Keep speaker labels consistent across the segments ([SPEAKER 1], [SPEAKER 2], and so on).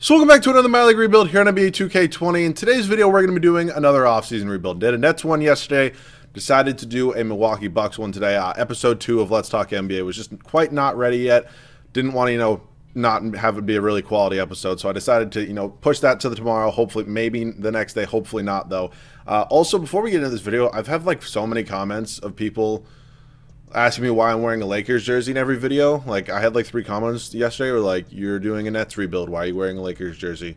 [SPEAKER 1] So welcome back to another My League rebuild here on NBA 2K20. In today's video, we're going to be doing another offseason rebuild. Did a Nets one yesterday, decided to do a Milwaukee Bucks one today. Episode 2 of Let's Talk NBA was just quite not ready yet. Didn't want to, not have it be a really quality episode, so I decided to, push that to the tomorrow. Hopefully, maybe the next day. Hopefully not, though. Also, before we get into this video, I've had so many comments of people asking me why I'm wearing a Lakers jersey in every video. I had 3 comments yesterday were like, you're doing a Nets rebuild, why are you wearing a Lakers jersey?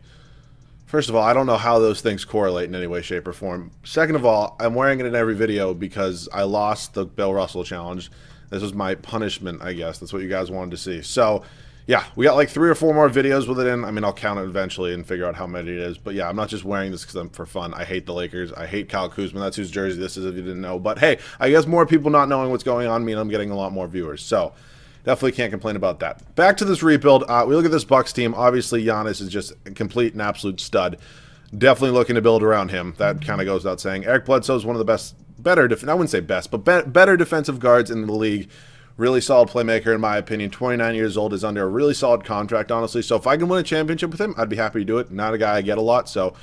[SPEAKER 1] First of all, I don't know how those things correlate in any way, shape, or form. Second of all, I'm wearing it in every video because I lost the Bill Russell challenge. This was my punishment, I guess. That's what you guys wanted to see. So, yeah, we got 3 or 4 more videos with it in. I mean, I'll count it eventually and figure out how many it is. But yeah, I'm not just wearing this because I'm for fun. I hate the Lakers. I hate Kyle Kuzma. That's whose jersey this is if you didn't know. But hey, I guess more people not knowing what's going on mean I'm getting a lot more viewers. So definitely can't complain about that. Back to this rebuild. We look at this Bucks team. Obviously, Giannis is just a complete and absolute stud. Definitely looking to build around him. That kind of goes without saying. Eric Bledsoe is one of the better, I wouldn't say best, but better defensive guards in the league. Really solid playmaker, in my opinion. 29 years old, is under a really solid contract, honestly. So if I can win a championship with him, I'd be happy to do it. Not a guy I get a lot, so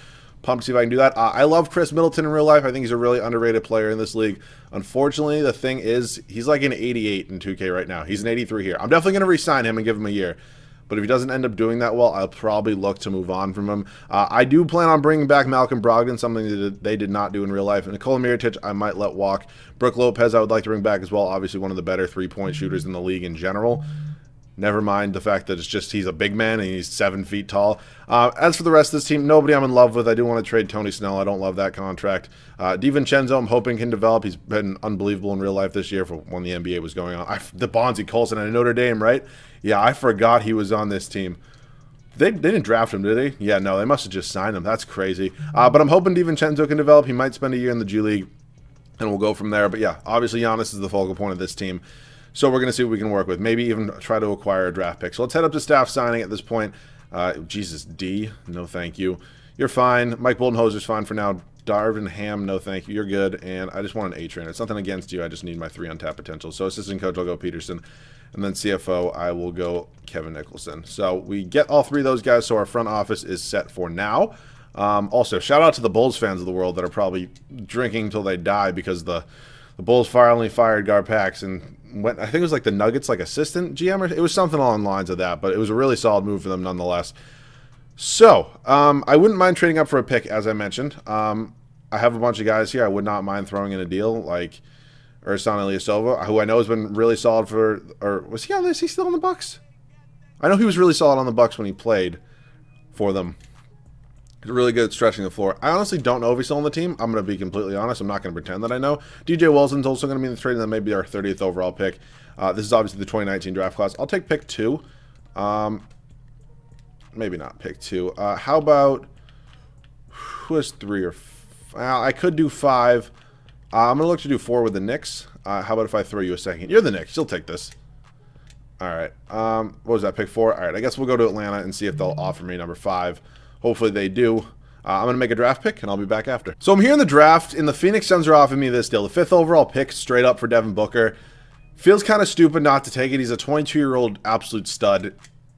[SPEAKER 1] pumped to see if I can do that. I love Chris Middleton in real life. I think he's a really underrated player in this league. Unfortunately, the thing is, he's like an 88 in 2K right now. He's an 83 here. I'm definitely going to re-sign him and give him a year. But if he doesn't end up doing that well, I'll probably look to move on from him. I do plan on bringing back Malcolm Brogdon, something that they did not do in real life. And Nikola Mirotic, I might let walk. Brook Lopez, I would like to bring back as well. Obviously, one of the better three-point shooters in the league in general. Never mind the fact that it's just he's a big man and he's 7 feet tall. As for the rest of this team, nobody I'm in love with. I do want to trade Tony Snell. I don't love that contract. DiVincenzo, I'm hoping can develop. He's been unbelievable in real life this year for when the NBA was going on. The Bonzi Colson at Notre Dame, right? Yeah, I forgot he was on this team. They didn't draft him, did they? Yeah, no, they must have just signed him. That's crazy. But I'm hoping DiVincenzo can develop. He might spend a year in the G League, and we'll go from there. But yeah, obviously Giannis is the focal point of this team. So we're going to see what we can work with. Maybe even try to acquire a draft pick. So let's head up to staff signing at this point. Jesus, D, no thank you. You're fine. Mike Boldenhoser's fine for now. Darvin Ham, no thank you. You're good. And I just want an A-trainer. It's nothing against you. I just need my 3 untapped potential. So assistant coach, I'll go Peterson. And then CFO, I will go Kevin Nicholson. So we get all 3 of those guys. So our front office is set for now. Also, shout out to the Bulls fans of the world that are probably drinking until they die because the Bulls finally fired Garpax and went, I think it was the Nuggets assistant GM, or it was something along the lines of that, but it was a really solid move for them nonetheless. So, I wouldn't mind trading up for a pick, as I mentioned. I have a bunch of guys here. I would not mind throwing in a deal like Ersan Ilyasova, who I know has been really solid for, or was he on this? Is he still on the Bucks? I know he was really solid on the Bucks when he played for them. He's really good at stretching the floor. I honestly don't know if he's still on the team. I'm going to be completely honest. I'm not going to pretend that I know. DJ Wilson's also going to be in the trade, and then maybe our 30th overall pick. This is obviously the 2019 draft class. I'll take pick 2. Maybe not pick 2. How about, who has 3 or 5? I could do 5. I'm going to look to do 4 with the Knicks. How about if I throw you a second? You're the Knicks. You'll take this. All right. What was that, pick 4? All right. I guess we'll go to Atlanta and see if they'll offer me number 5. Hopefully they do. I'm going to make a draft pick, and I'll be back after. So I'm here in the draft, and the Phoenix Suns are offering me this deal. The 5th overall pick straight up for Devin Booker. Feels kind of stupid not to take it. He's a 22-year-old absolute stud.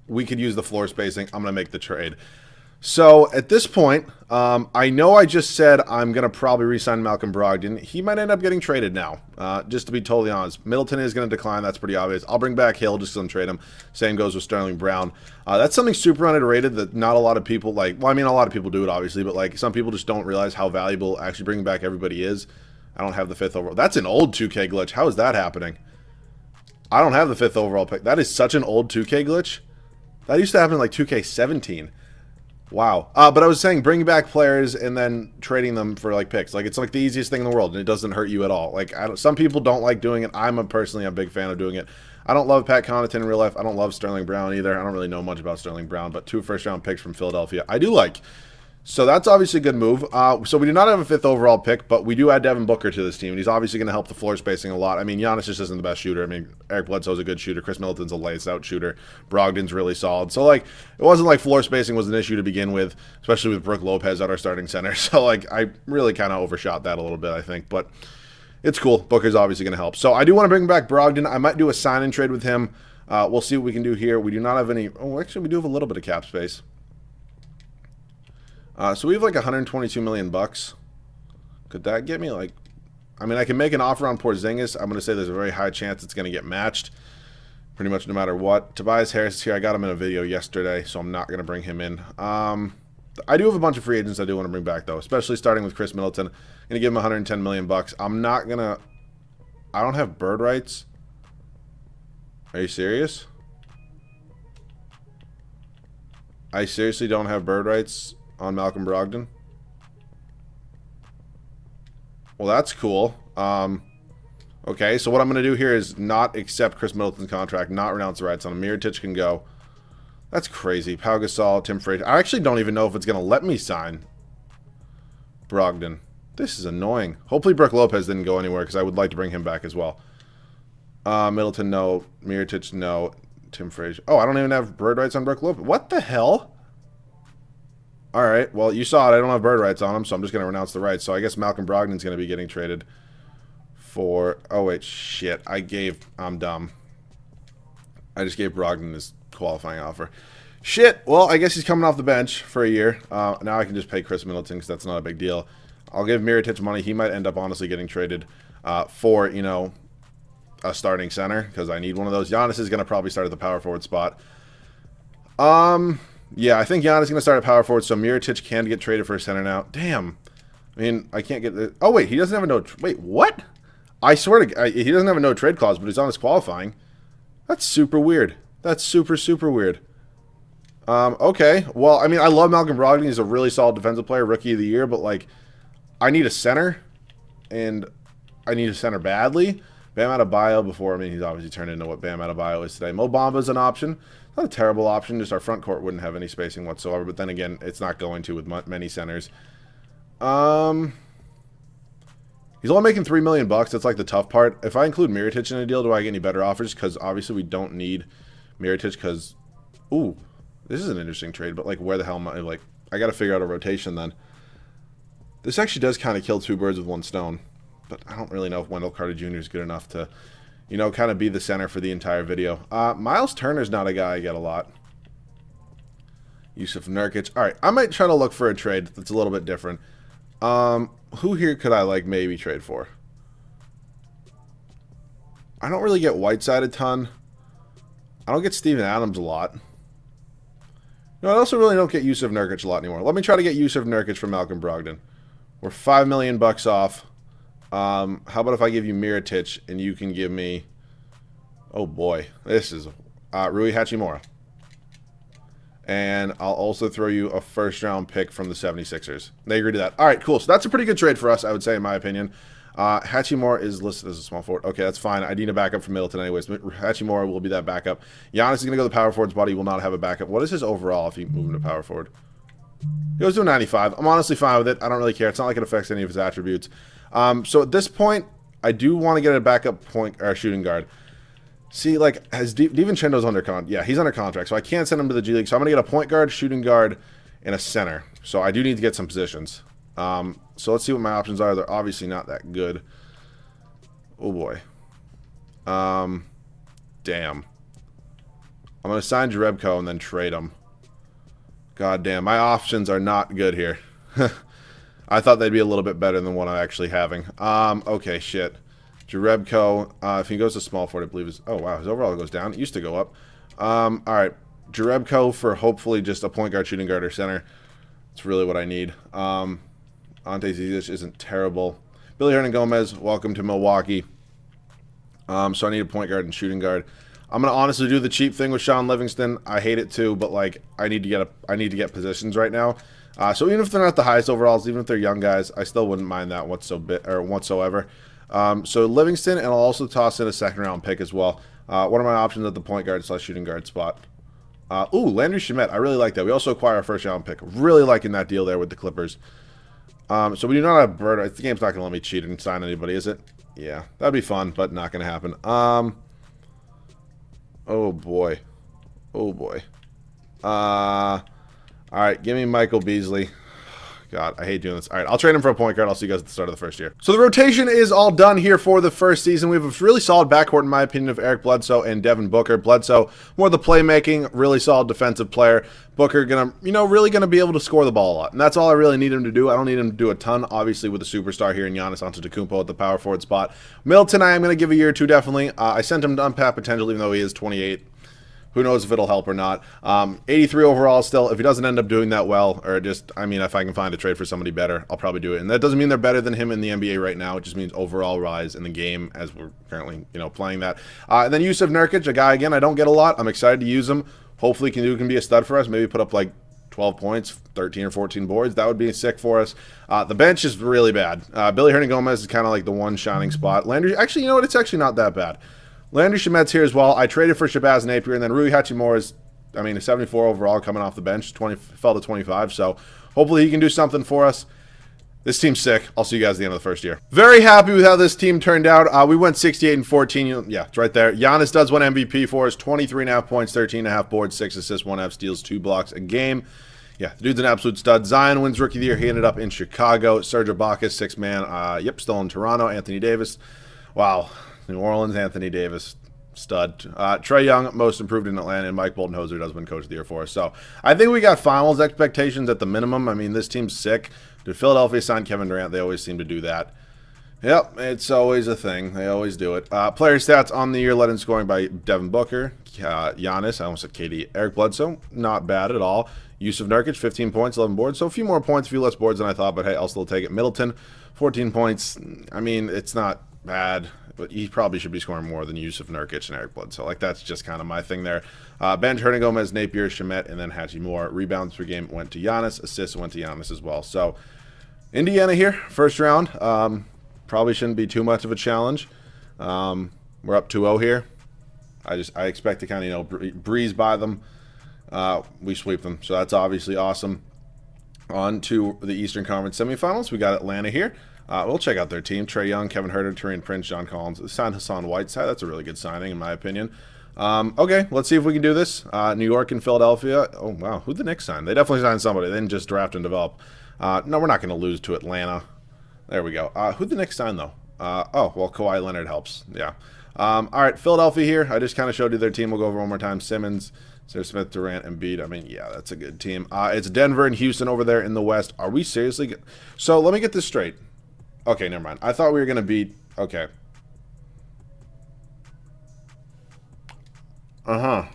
[SPEAKER 1] We could use the floor spacing. I'm going to make the trade. So at this point, I know I just said I'm going to probably re-sign Malcolm Brogdon. He might end up getting traded now, just to be totally honest. Middleton is going to decline. That's pretty obvious. I'll bring back Hill just to trade him. Same goes with Sterling Brown. That's something super underrated that not a lot of people well, I mean, a lot of people do it, obviously, but some people just don't realize how valuable actually bringing back everybody is. I don't have the 5th overall. That's an old 2K glitch. How is that happening? I don't have the 5th overall pick. That is such an old 2K glitch. That used to happen in 2K17. Wow. But I was saying bringing back players and then trading them for picks. It's the easiest thing in the world, and it doesn't hurt you at all. Some people don't like doing it. I'm personally a big fan of doing it. I don't love Pat Connaughton in real life. I don't love Sterling Brown either. I don't really know much about Sterling Brown, but 2 first-round picks from Philadelphia I do like. So that's obviously a good move. So we do not have a 5th overall pick, but we do add Devin Booker to this team, and he's obviously going to help the floor spacing a lot. I mean, Giannis just isn't the best shooter. I mean, Eric Bledsoe's a good shooter. Chris Middleton's a lights-out shooter. Brogdon's really solid. So, it wasn't like floor spacing was an issue to begin with, especially with Brook Lopez at our starting center. So, I really kind of overshot that a little bit, I think. But it's cool. Booker's obviously going to help. So, I do want to bring back Brogdon. I might do a sign-and trade with him. We'll see what we can do here. We do not have any... Oh, actually, we do have a little bit of cap space. So we have like 122 million bucks. Could that get me like... I mean, I can make an offer on Porzingis. I'm going to say there's a very high chance it's going to get matched. Pretty much no matter what. Tobias Harris is here. I got him in a video yesterday, so I'm not going to bring him in. I do have a bunch of free agents I do want to bring back, though, especially starting with Chris Middleton. I'm going to give him 110 million bucks. I'm not going to... I don't have bird rights. Are you serious? I seriously don't have bird rights on Malcolm Brogdon? Well, that's cool. Okay, so what I'm going to do here is not accept Chris Middleton's contract, not renounce the rights on him. Mirotic can go. That's crazy. Pau Gasol, Tim Frazier. I actually don't even know if it's going to let me sign Brogdon. This is annoying. Hopefully Brook Lopez didn't go anywhere because I would like to bring him back as well. Middleton, no. Mirotic, no. Tim Frazier. Oh, I don't even have bird rights on Brook Lopez. What the hell? Alright, well, you saw it. I don't have bird rights on him, so I'm just going to renounce the rights. So I guess Malcolm Brogdon's going to be getting traded for... Oh, wait, shit. I'm dumb. I just gave Brogdon his qualifying offer. Shit, well, I guess he's coming off the bench for a year. Now I can just pay Chris Middleton because that's not a big deal. I'll give Mirotic money. He might end up honestly getting traded for, you know, a starting center because I need one of those. Giannis is going to probably start at the power forward spot. Yeah, I think Giannis is going to start at power forward, so Mirotic can get traded for a center now. Damn. I mean, I can't get the... Oh, wait, he doesn't have a no... Wait, what? I swear to... he doesn't have a no trade clause, but he's on his qualifying. That's super weird. That's super, super weird. Okay. Well, I mean, I love Malcolm Brogdon. He's a really solid defensive player, rookie of the year, but, like, I need a center, and I need a center badly. Bam Adebayo before, I mean, he's obviously turned into what Bam Adebayo is today. Mo Bamba's an option. Not a terrible option, just our front court wouldn't have any spacing whatsoever, but then again, it's not going to with many centers. He's only making $3 million bucks. That's like the tough part. If I include Mirotic in a deal, do I get any better offers? Because obviously we don't need Mirotic because, ooh, this is an interesting trade, but like where the hell am I? Like, I got to figure out a rotation then. This actually does kind of kill two birds with one stone, but I don't really know if Wendell Carter Jr. is good enough to, you know, kind of be the center for the entire video. Miles Turner's not a guy I get a lot. Yusuf Nurkic. All right, I might try to look for a trade that's a little bit different. Who here could I, like, maybe trade for? I don't really get Whiteside a ton. I don't get Steven Adams a lot. No, I also really don't get Yusuf Nurkic a lot anymore. Let me try to get Yusuf Nurkic from Malcolm Brogdon. We're $5 million bucks off. How about if I give you Mirotic and you can give me... Oh, boy. This is Rui Hachimura. And I'll also throw you a first-round pick from the 76ers. They agree to that. All right, cool. So that's a pretty good trade for us, I would say, in my opinion. Hachimura is listed as a small forward. Okay, that's fine. I need a backup from Middleton anyways. Hachimura will be that backup. Giannis is going to go to the power forward spot. He will not have a backup. What is his overall if you move him to power forward? He goes to a 95. I'm honestly fine with it. I don't really care. It's not like it affects any of his attributes. So at this point, I do want to get a backup point or shooting guard. See, like, has DiVincenzo's under contract? Yeah, he's under contract, so I can't send him to the G League. So I'm going to get a point guard, shooting guard, and a center. So I do need to get some positions. So let's see what my options are. They're obviously not that good. Oh, boy. Damn. I'm going to sign Jerebko and then trade him. God damn, my options are not good here. I thought they'd be a little bit better than what I'm actually having. Okay, shit. Jerebko, if he goes to small forward, I believe is... Oh, wow, his overall goes down. It used to go up. All right, Jerebko for hopefully just a point guard, shooting guard, or center. That's really what I need. Ante Zizic isn't terrible. Billy Hernangomez, welcome to Milwaukee. So I need a point guard and shooting guard. I'm gonna honestly do the cheap thing with Sean Livingston. I hate it too, but like I need to get positions right now. So even if they're not the highest overalls, even if they're young guys, I still wouldn't mind that whatsoever. So Livingston, and I'll also toss in a second-round pick as well. What are my options at the point guard / shooting guard spot? Ooh, Landry Shamet. I really like that. We also acquire a first-round pick. Really liking that deal there with the Clippers. So we do not have Bird. The game's not going to let me cheat and sign anybody, is it? Yeah, that'd be fun, but not going to happen. Oh, boy. Oh, boy. All right, give me Michael Beasley. God, I hate doing this. All right, I'll trade him for a point guard. I'll see you guys at the start of the first year. So the rotation is all done here for the first season. We have a really solid backcourt, in my opinion, of Eric Bledsoe and Devin Booker. Bledsoe, more the playmaking, really solid defensive player. Booker gonna, really gonna be able to score the ball a lot, and that's all I really need him to do. I don't need him to do a ton, obviously, with a superstar here in Giannis Antetokounmpo at the power forward spot. Middleton, I am gonna give a year or two definitely. I sent him to unpack potential, even though he is 28. Who knows if it'll help or not. 83 overall still. If he doesn't end up doing that well, or just, if I can find a trade for somebody better, I'll probably do it. And that doesn't mean they're better than him in the NBA right now. It just means overall rise in the game as we're currently, playing that. And then Jusuf Nurkic, a guy, again, I don't get a lot. I'm excited to use him. Hopefully he can be a stud for us. Maybe put up like 12 points, 13 or 14 boards. That would be sick for us. The bench is really bad. Billy Hernangomez is kind of like the one shining spot. Landry, actually, you know what? It's actually not that bad. Landry Shamet's here as well. I traded for Shabazz Napier, and then Rui Hachimura is, a 74 overall coming off the bench. Fell to 25, so hopefully he can do something for us. This team's sick. I'll see you guys at the end of the first year. Very happy with how this team turned out. We went 68-14. Yeah, it's right there. Giannis does win MVP for us. 23.5 points, 13.5 boards, 6 assists, 1.5 steals, 2 blocks a game. Yeah, the dude's an absolute stud. Zion wins Rookie of the Year. He ended up in Chicago. Serge Ibaka, 6-man. Still in Toronto. Anthony Davis. Wow. New Orleans, Anthony Davis, stud. Trae Young, most improved in Atlanta, and Mike Boldenhoser does win Coach of the Year for us. So I think we got finals expectations at the minimum. This team's sick. Did Philadelphia sign Kevin Durant? They always seem to do that. Yep, it's always a thing. They always do it. Player stats on the year led in scoring by Devin Booker, Giannis, I almost said KD, Eric Bledsoe, not bad at all. Jusuf Nurkic, 15 points, 11 boards. So a few more points, a few less boards than I thought, but hey, I'll still take it. Middleton, 14 points. It's not bad, but he probably should be scoring more than Jusuf Nurkic and Eric Bledsoe. Like, that's just kind of my thing there. Bench, Hernangomez, Napier, Shamet, and then Hachimura. Rebounds per game went to Giannis. Assists went to Giannis as well. So, Indiana here, first round. Probably shouldn't be too much of a challenge. We're up 2-0 here. I expect to kind of, breeze by them. We sweep them, so that's obviously awesome. On to the Eastern Conference semifinals. We got Atlanta here. We'll check out their team. Trae Young, Kevin Huerter, Taurean Prince, John Collins. Signed Hassan Whiteside. That's a really good signing, in my opinion. Okay, let's see if we can do this. New York and Philadelphia. Oh, wow. Who'd the Knicks sign? They definitely signed somebody. They didn't just draft and develop. No, we're not going to lose to Atlanta. There we go. Who'd the Knicks sign, though? Oh, well, Kawhi Leonard helps. Yeah. All right, Philadelphia here. I just kind of showed you their team. We'll go over one more time. Simmons, Sarah Smith, Durant, Embiid. Yeah, that's a good team. It's Denver and Houston over there in the West. Are we seriously? So let me get this straight. Okay, never mind. I thought we were going to beat... Okay. All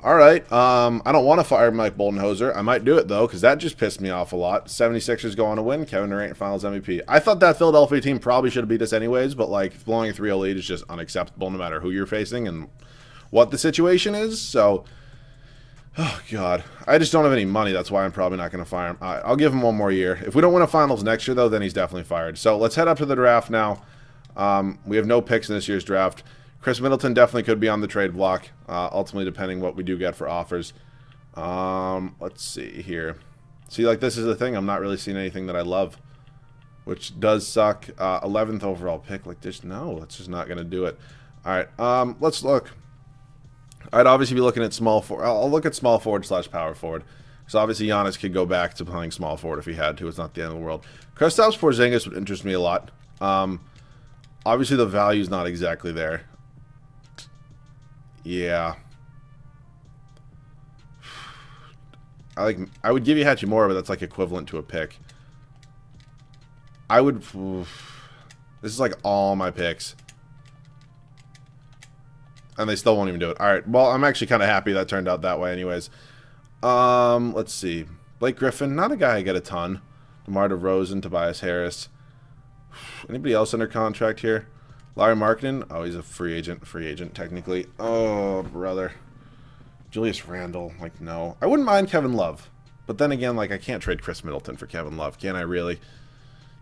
[SPEAKER 1] right. I don't want to fire Mike Boldenhoser. I might do it, though, because that just pissed me off a lot. 76ers go on to win. Kevin Durant Finals MVP. I thought that Philadelphia team probably should have beat us anyways, but, blowing a 3-0 lead is just unacceptable no matter who you're facing and what the situation is. So... Oh, God. I just don't have any money. That's why I'm probably not going to fire him. I'll give him one more year. If we don't win a finals next year, though, then he's definitely fired. So let's head up to the draft now. We have no picks in this year's draft. Chris Middleton definitely could be on the trade block, ultimately depending what we do get for offers. Let's see here. See, this is the thing. I'm not really seeing anything that I love, which does suck. 11th overall pick. No, that's just not going to do it. All right, let's look. I'd obviously be looking at small forward. I'll look at small forward / power forward. Because obviously Giannis could go back to playing small forward if he had to. It's not the end of the world. Kristaps Porzingis would interest me a lot. Obviously the value's not exactly there. Yeah. I would give you Hachimura, but that's equivalent to a pick. I would... This is all my picks. And they still won't even do it. All right. Well, I'm actually kind of happy that turned out that way anyways. Let's see. Blake Griffin, not a guy I get a ton. DeMar DeRozan, Tobias Harris. Anybody else under contract here? Larry Markkinen. Oh, he's a free agent technically. Oh, brother. Julius Randle. No. I wouldn't mind Kevin Love. But then again, I can't trade Chris Middleton for Kevin Love. Can I really?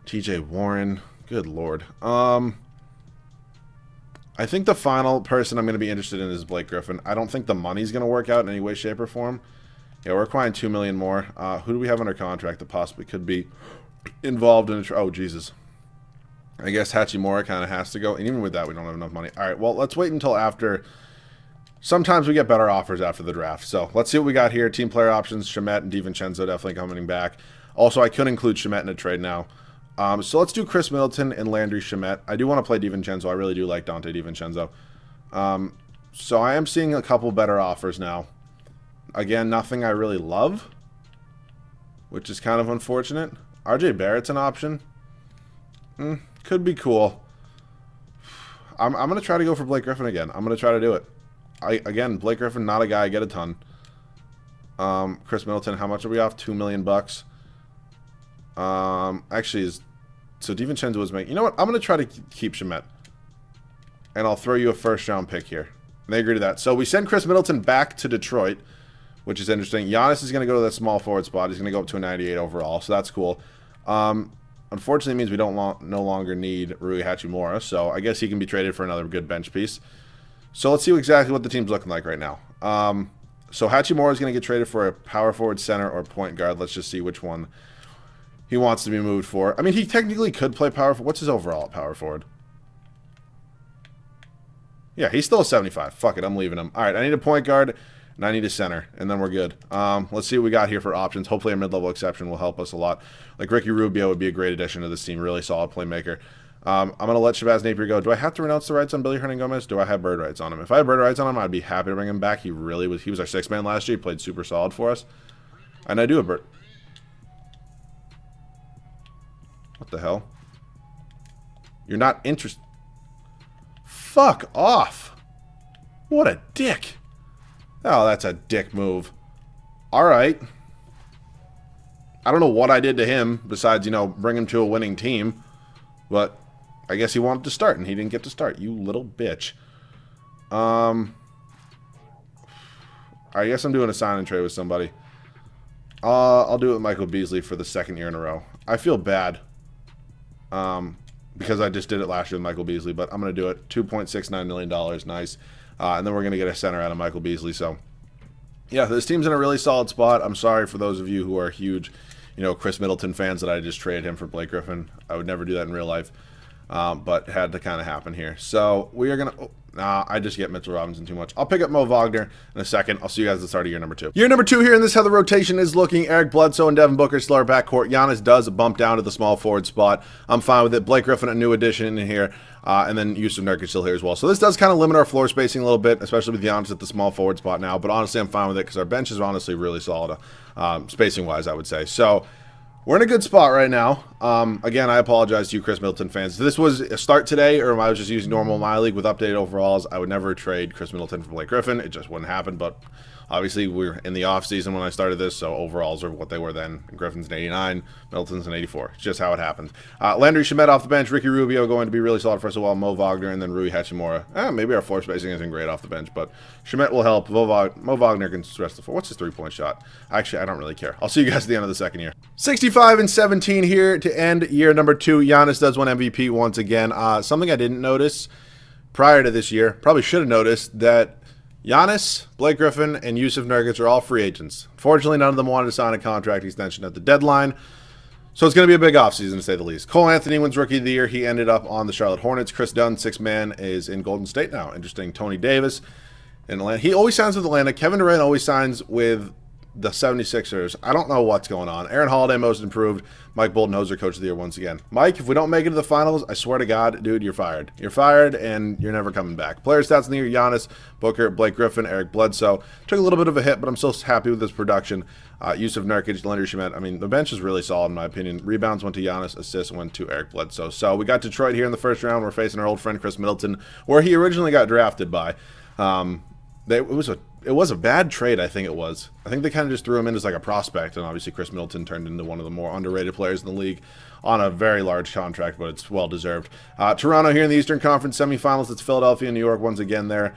[SPEAKER 1] TJ Warren. Good Lord. I think the final person I'm going to be interested in is Blake Griffin. I don't think the money's going to work out in any way, shape, or form. Yeah, we're acquiring $2 million more. Who do we have under contract that possibly could be involved in oh, Jesus. I guess Hachimura kind of has to go. And even with that, we don't have enough money. All right, well, let's wait until after sometimes we get better offers after the draft. So let's see what we got here. Team player options, Shamet and DiVincenzo definitely coming back. Also, I could include Shamet in a trade now. So let's do Chris Middleton and Landry Shamet. I do want to play DiVincenzo. I really do like Dante DiVincenzo. So I am seeing a couple better offers now. Again, nothing I really love, which is kind of unfortunate. RJ Barrett's an option. Could be cool. I'm going to try to go for Blake Griffin again. I'm going to try to do it. Again, Blake Griffin, not a guy I get a ton. Chris Middleton, how much are we off? $2 million bucks. Actually, so DiVincenzo was making. You know what? I'm going to try to keep Shamet, and I'll throw you a first-round pick here. And they agree to that. So we send Chris Middleton back to Detroit, which is interesting. Giannis is going to go to that small forward spot. He's going to go up to a 98 overall, so that's cool. Unfortunately, it means we don't no longer need Rui Hachimura, so I guess he can be traded for another good bench piece. So let's see exactly what the team's looking like right now. So Hachimura is going to get traded for a power forward, center, or point guard. Let's just see which one he wants to be moved for. I mean, he technically could play power forward. What's his overall at power forward? Yeah, he's still a 75. Fuck it, I'm leaving him. All right, I need a point guard, and I need a center, and then we're good. Let's see what we got here for options. Hopefully a mid-level exception will help us a lot. Like Ricky Rubio would be a great addition to this team. Really solid playmaker. I'm going to let Shabazz Napier go. Do I have to renounce the rights on Billy Hernangomez? Do I have bird rights on him? If I had bird rights on him, I'd be happy to bring him back. He really was. He was our sixth man last year. He played super solid for us. And I do have bird. What the hell? You're not interested. Fuck off. What a dick. Oh, that's a dick move. All right. I don't know what I did to him besides, you know, bring him to a winning team. But I guess he wanted to start, and he didn't get to start. You little bitch. I guess I'm doing a sign and trade with somebody. I'll do it with Michael Beasley for the second year in a row. I feel bad. Because I just did it last year with Michael Beasley, but I'm going to do it. $2.69 million. Nice. And then we're going to get a center out of Michael Beasley. So, yeah, this team's in a really solid spot. I'm sorry for those of you who are huge, you know, Chris Middleton fans that I just traded him for Blake Griffin. I would never do that in real life, but it had to kind of happen here. So we are going to... I just get Mitchell Robinson too much. I'll pick up Mo Wagner in a second. I'll see you guys at the start of year number 2. Year number 2 here, and this is how the rotation is looking. Eric Bledsoe and Devin Booker still are backcourt. Giannis does bump down to the small forward spot. I'm fine with it. Blake Griffin, a new addition in here, and then Yusuf Nurkic still here as well. So this does kind of limit our floor spacing a little bit, especially with Giannis at the small forward spot now. But honestly, I'm fine with it because our bench is honestly really solid, spacing-wise, I would say. So... we're in a good spot right now. Again, I apologize to you Chris Middleton fans. If this was a start today, or if I was just using normal My League with updated overalls, I would never trade Chris Middleton for Blake Griffin. It just wouldn't happen, but obviously we're in the offseason when I started this, so overalls are what they were then. Griffin's an 89, Middleton's an 84. It's just how it happens. Landry Shamet off the bench, Ricky Rubio going to be really solid for us a while, Mo Wagner, and then Rui Hachimura. Maybe our floor spacing isn't great off the bench, but Shamet will help. Mo Wagner can stress the floor. What's his three-point shot? Actually, I don't really care. I'll see you guys at the end of the second year. 65-17 here to end year number 2. Giannis does win MVP once again. Something I didn't notice prior to this year, probably should have noticed, that Giannis, Blake Griffin, and Yusuf Nurkic are all free agents. Fortunately, none of them wanted to sign a contract extension at the deadline, so it's going to be a big offseason to say the least. Cole Anthony wins Rookie of the Year. He ended up on the Charlotte Hornets. Chris Dunn, 6th man, is in Golden State now. Interesting. Tony Davis in Atlanta. He always signs with Atlanta. Kevin Durant always signs with the 76ers. I don't know what's going on. Aaron Holiday, most improved. Mike Boldenhoser, coach of the year once again. Mike, if we don't make it to the finals, I swear to God, dude, you're fired. You're fired, and you're never coming back. Player stats in the year: Giannis, Booker, Blake Griffin, Eric Bledsoe. Took a little bit of a hit, but I'm still happy with this production. Yusuf Nurkic, Landry Shamet. I mean, the bench is really solid, in my opinion. Rebounds went to Giannis. Assists went to Eric Bledsoe. So we got Detroit here in the first round. We're facing our old friend Chris Middleton, where he originally got drafted by. It was a bad trade, I think it was. I think they kind of just threw him in as like a prospect, and obviously Chris Middleton turned into one of the more underrated players in the league on a very large contract, but it's well-deserved. Toronto here in the Eastern Conference semifinals. It's Philadelphia and New York once again there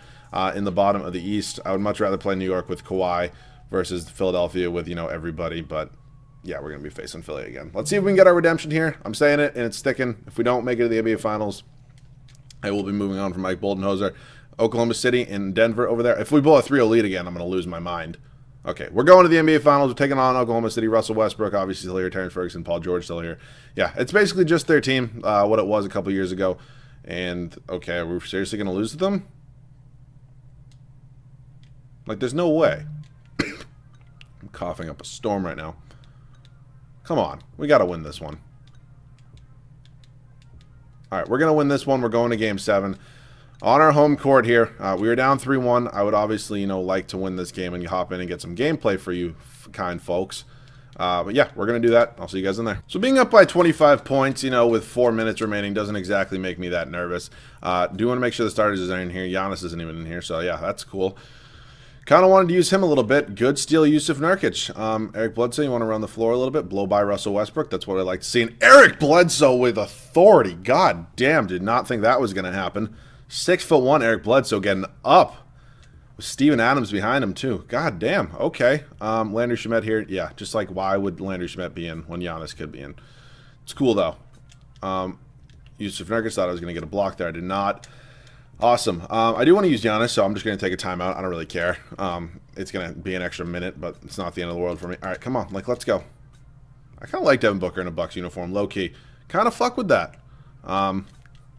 [SPEAKER 1] in the bottom of the East. I would much rather play New York with Kawhi versus Philadelphia with, you know, everybody, but yeah, we're going to be facing Philly again. Let's see if we can get our redemption here. I'm saying it, and it's sticking. If we don't make it to the NBA Finals, I will be moving on from Mike Boldenhoser. Oklahoma City and Denver over there. If we blow a 3-0 lead again, I'm going to lose my mind. Okay, we're going to the NBA Finals. We're taking on Oklahoma City. Russell Westbrook, obviously, still here. Terrence Ferguson, Paul George, still here. Yeah, it's basically just their team, what it was a couple years ago. And, okay, are we seriously going to lose to them? Like, there's no way. I'm coughing up a storm right now. Come on. We got to win this one. All right, we're going to win this one. We're going to Game 7. On our home court here, we were down 3-1. I would obviously, like to win this game and hop in and get some gameplay for you kind folks. But yeah, we're going to do that. I'll see you guys in there. So being up by 25 points, with 4 minutes remaining doesn't exactly make me that nervous. Do want to make sure the starters is in here. Giannis isn't even in here, so yeah, that's cool. Kind of wanted to use him a little bit. Good steal, Yusuf Nurkic. Eric Bledsoe, you want to run the floor a little bit? Blow by Russell Westbrook. That's what I like to see. And Eric Bledsoe with authority. God damn, did not think that was going to happen. 6'1" Eric Bledsoe getting up. With Steven Adams behind him, too. God damn. Okay. Landry Shamet here. Yeah, just like why would Landry Shamet be in when Giannis could be in? It's cool, though. Yusuf Nurkic thought I was going to get a block there. I did not. Awesome. I do want to use Giannis, so I'm just going to take a timeout. I don't really care. It's going to be an extra minute, but it's not the end of the world for me. All right, come on. Let's go. I kind of like Devin Booker in a Bucks uniform, low-key. Kind of fuck with that. Probably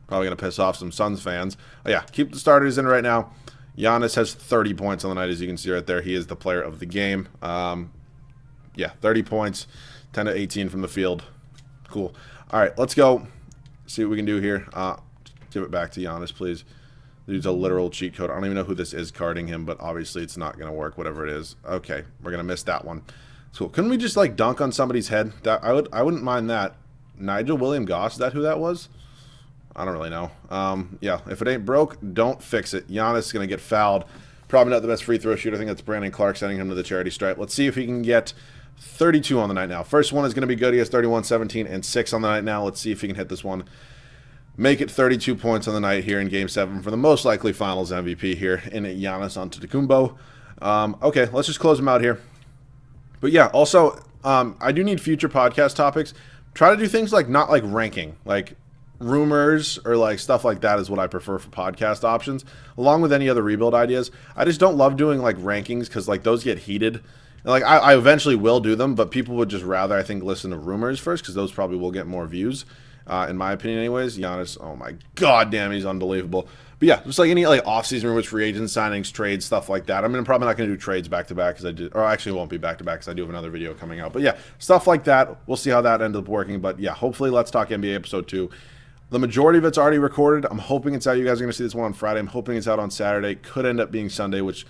[SPEAKER 1] going to piss off some Suns fans. Oh, yeah, keep the starters in right now. Giannis has 30 points on the night, as you can see right there. He is the player of the game. Yeah, 30 points, 10 to 18 from the field. Cool. All right, let's go. See what we can do here. Give it back to Giannis, please. Dude's a literal cheat code. I don't even know who this is carding him, but obviously it's not going to work, whatever it is. Okay, we're going to miss that one. Cool. Couldn't we just, dunk on somebody's head? I wouldn't mind that. Nigel William Goss, is that who that was? I don't really know. Yeah, if it ain't broke, don't fix it. Giannis is going to get fouled. Probably not the best free throw shooter. I think that's Brandon Clark sending him to the charity stripe. Let's see if he can get 32 on the night now. First one is going to be good. He has 31, 17, and 6 on the night now. Let's see if he can hit this one. Make it 32 points on the night here in Game 7 for the most likely Finals MVP here in Giannis Antetokounmpo. Okay, let's just close him out here. But yeah, also, I do need future podcast topics. Try to do things not ranking, rumors or stuff like that is what I prefer for podcast options, along with any other rebuild ideas. I just don't love doing rankings because those get heated. And, I eventually will do them, but people would just rather, I think, listen to rumors first because those probably will get more views. In my opinion anyways. Giannis, oh my god damn, he's unbelievable. But yeah, just any off-season rumors, free agents, signings, trades, stuff like that. I'm probably not going to do trades back-to-back because I did, or actually it won't be back-to-back because I do have another video coming out. But yeah, stuff like that. We'll see how that ends up working. But yeah, hopefully Let's Talk NBA Episode 2. The majority of it's already recorded. I'm hoping it's out. You guys are going to see this one on Friday. I'm hoping it's out on Saturday. Could end up being Sunday, which,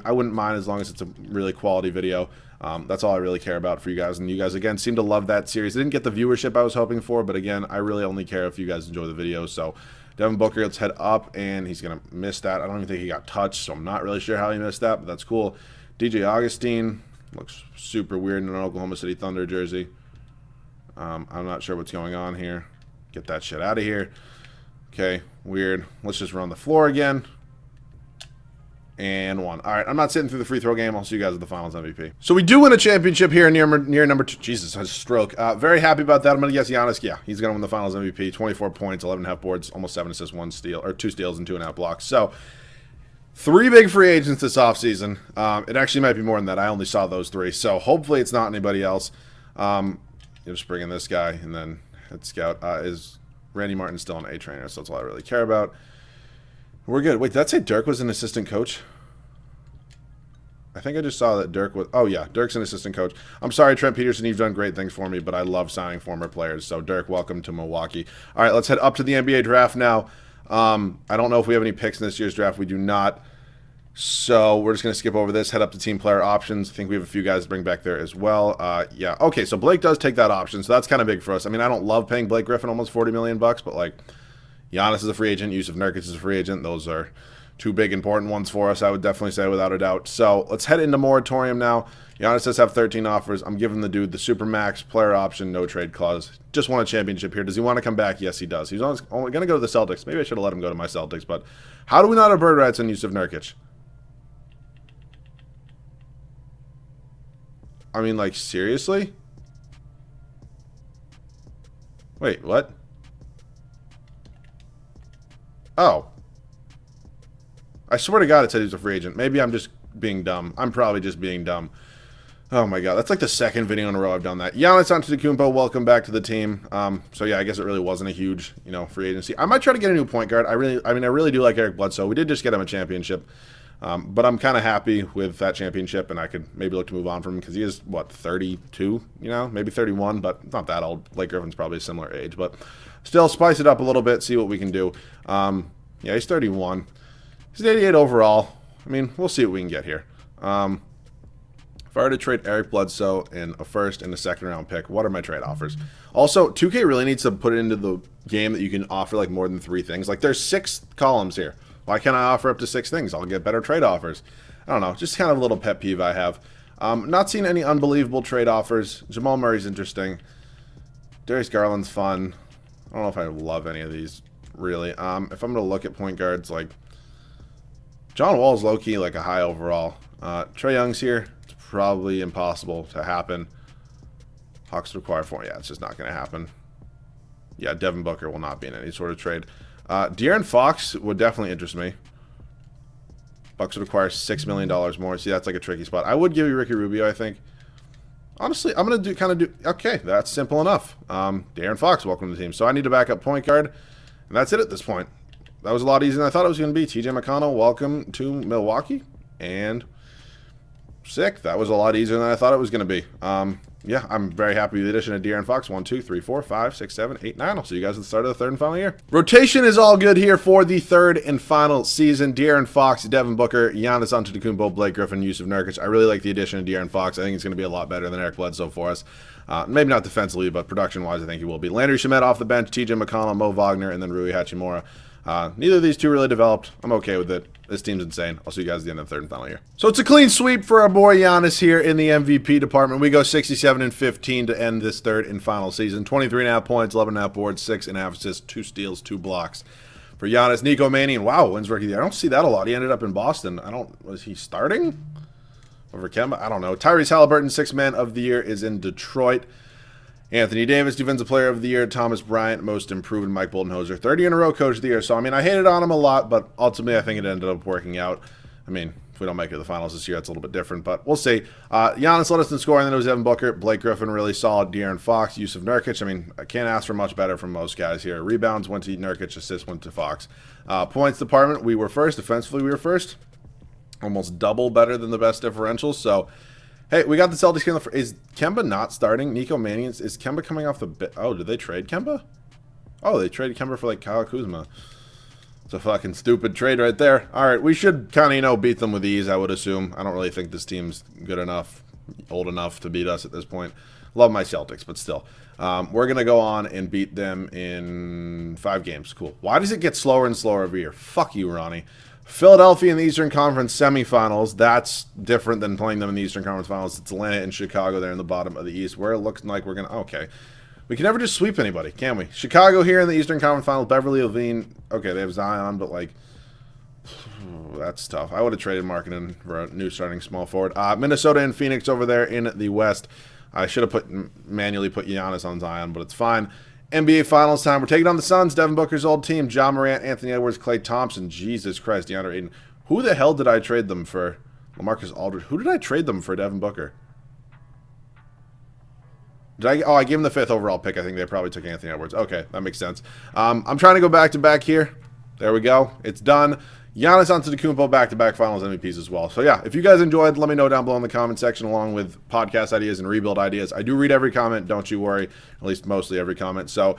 [SPEAKER 1] I wouldn't mind as long as it's a really quality video. That's all I really care about for you guys. And you guys, again, seem to love that series. I didn't get the viewership I was hoping for, but again, I really only care if you guys enjoy the video. So Devin Booker, let's head up, and he's going to miss that. I don't even think he got touched, so I'm not really sure how he missed that, but that's cool. DJ Augustine looks super weird in an Oklahoma City Thunder jersey. I'm not sure what's going on here. Get that shit out of here. Okay, weird. Let's just run the floor again. And 1. All right, I'm not sitting through the free throw game. I'll see you guys at the Finals MVP. So we do win a championship here near number 2. Jesus, I just stroke. Very happy about that. I'm going to guess Giannis. Yeah, he's going to win the Finals MVP. 24 points, 11.5 boards, almost 7 assists, 1 steal, or 2 steals and 2.5 blocks. So 3 big free agents this offseason. It actually might be more than that. I only saw those 3. So hopefully it's not anybody else. Just bring in this guy, and then head scout. Is Randy Martin still an A trainer? So that's all I really care about. We're good. Wait, did that say Dirk was an assistant coach? I think I just saw that Dirk was... Oh, yeah, Dirk's an assistant coach. I'm sorry, Trent Peterson, you've done great things for me, but I love signing former players. So, Dirk, welcome to Milwaukee. All right, let's head up to the NBA draft now. I don't know if we have any picks in this year's draft. We do not. So, we're just going to skip over this, head up to team player options. I think we have a few guys to bring back there as well. Yeah, okay, so Blake does take that option, so that's kind of big for us. I don't love paying Blake Griffin almost $40 million, but, Giannis is a free agent. Yusuf Nurkic is a free agent. Those are 2 big important ones for us, I would definitely say, without a doubt. So let's head into moratorium now. Giannis does have 13 offers. I'm giving the dude the Supermax, player option, no trade clause. Just won a championship here. Does he want to come back? Yes, he does. He's only going to go to the Celtics. Maybe I should have let him go to my Celtics, but how do we not have bird rights on Yusuf Nurkic? Seriously? Wait, what? Oh. I swear to God it said he was a free agent. Maybe I'm just being dumb. I'm probably just being dumb. Oh my God, that's the second video in a row I've done that. Giannis Antetokounmpo, welcome back to the team. So yeah, I guess it really wasn't a huge, free agency. I might try to get a new point guard. I really do like Eric Bledsoe. We did just get him a championship. But I'm kind of happy with that championship, and I could maybe look to move on from him because he is, what, 32, maybe 31, but not that old. Blake Griffin's probably a similar age, but still spice it up a little bit, see what we can do. Yeah, he's 31. He's 88 overall. I mean, we'll see what we can get here. If I were to trade Eric Bledsoe in a first and a second-round pick, what are my trade offers? Also, 2K really needs to put it into the game that you can offer like more than 3 things. Like, there's 6 columns here. Why can't I offer up to 6 things? I'll get better trade offers. I don't know. Just kind of a little pet peeve I have. Not seeing any unbelievable trade offers. Jamal Murray's interesting. Darius Garland's fun. I don't know if I love any of these, really. If I'm going to look at point guards, like, John Wall's low-key like a high overall. Trae Young's here. It's probably impossible to happen. Hawks require 4. Yeah, it's just not going to happen. Yeah, Devin Booker will not be in any sort of trade. De'Aaron Fox would definitely interest me. Bucks would require $6 million more. See, that's like a tricky spot. I would give you Ricky Rubio, I think. Honestly, I'm going to okay, that's simple enough. De'Aaron Fox, welcome to the team. So I need to back up point guard, and that's it at this point. That was a lot easier than I thought it was going to be. TJ McConnell, welcome to Milwaukee. And sick. That was a lot easier than I thought it was going to be. Yeah, I'm very happy with the addition of De'Aaron Fox. 1, 2, 3, 4, 5, 6, 7, 8, 9. I'll see you guys at the start of the third and final year. Rotation is all good here for the third and final season. De'Aaron Fox, Devin Booker, Giannis Antetokounmpo, Blake Griffin, Yusuf Nurkic. I really like the addition of De'Aaron Fox. I think it's going to be a lot better than Eric Bledsoe for us. Maybe not defensively, but production-wise, I think he will be. Landry Shamet off the bench, TJ McConnell, Mo Wagner, and then Rui Hachimura. Neither of these two really developed. I'm okay with it. This team's insane. I'll see you guys at the end of the third and final year. So it's a clean sweep for our boy Giannis here in the MVP department. We go 67-15 to end this third and final season. 23.5 points, 11.5 boards, 6.5 assists, 2 steals, 2 blocks for Giannis. Nico Mannion, wow, wins rookie of the year. I don't see that a lot. He ended up in Boston. Was he starting over Kemba? I don't know. Tyrese Halliburton, 6th man of the year, is in Detroit. Anthony Davis, Defensive Player of the Year. Thomas Bryant, Most Improved. Mike Budenholzer, 30 in a row Coach of the Year. So, I mean, I hated on him a lot, but ultimately I think it ended up working out. I mean, if we don't make it to the finals this year, it's a little bit different, but we'll see. Giannis led us in scoring, then it was Devin Booker. Blake Griffin, really solid. De'Aaron Fox, Yusuf Nurkic. I mean, I can't ask for much better from most guys here. Rebounds went to Nurkic, assists went to Fox. Points department, we were first. Defensively, we were first. Almost double better than the best differentials, so... Hey, we got the Celtics here. Is Kemba not starting? Nico Mannion, is Kemba coming off the... Oh, did they trade Kemba? Oh, they traded Kemba for, like, Kyle Kuzma. It's a fucking stupid trade right there. All right, we should kind of, beat them with ease, I would assume. I don't really think this team's good enough, old enough to beat us at this point. Love my Celtics, but still. We're going to go on and beat them in 5 games. Cool. Why does it get slower and slower every year? Fuck you, Ronnie. Philadelphia in the Eastern Conference semifinals. That's different than playing them in the Eastern Conference finals. It's Atlanta and Chicago there in the bottom of the East, where it looks like we're going to... Okay. We can never just sweep anybody, can we? Chicago here in the Eastern Conference finals. Beverly Levine. Okay, they have Zion, but, like... That's tough. I would have traded Markkanen for a new starting small forward. Minnesota and Phoenix over there in the West. I should have manually put Giannis on Zion, but it's fine. NBA Finals time. We're taking on the Suns. Devin Booker's old team. Ja Morant, Anthony Edwards, Klay Thompson. Jesus Christ, DeAndre Ayton. Who the hell did I trade them for? LaMarcus Aldridge. Who did I trade them for Devin Booker? I gave him the 5th overall pick. I think they probably took Anthony Edwards. Okay, that makes sense. I'm trying to go back-to-back here. There we go. It's done. Giannis Antetokounmpo back-to-back finals MVPs as well. So, yeah, if you guys enjoyed, let me know down below in the comment section along with podcast ideas and rebuild ideas. I do read every comment. Don't you worry. At least mostly every comment. So,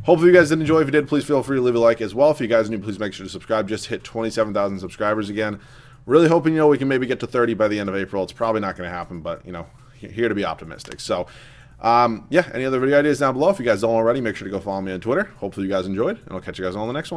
[SPEAKER 1] hopefully you guys did enjoy. If you did, please feel free to leave a like as well. If you guys are new, please make sure to subscribe. Just hit 27,000 subscribers again. Really hoping, we can maybe get to 30 by the end of April. It's probably not going to happen, but, here to be optimistic. So, yeah, any other video ideas down below? If you guys don't already, make sure to go follow me on Twitter. Hopefully you guys enjoyed, and I'll catch you guys on the next one.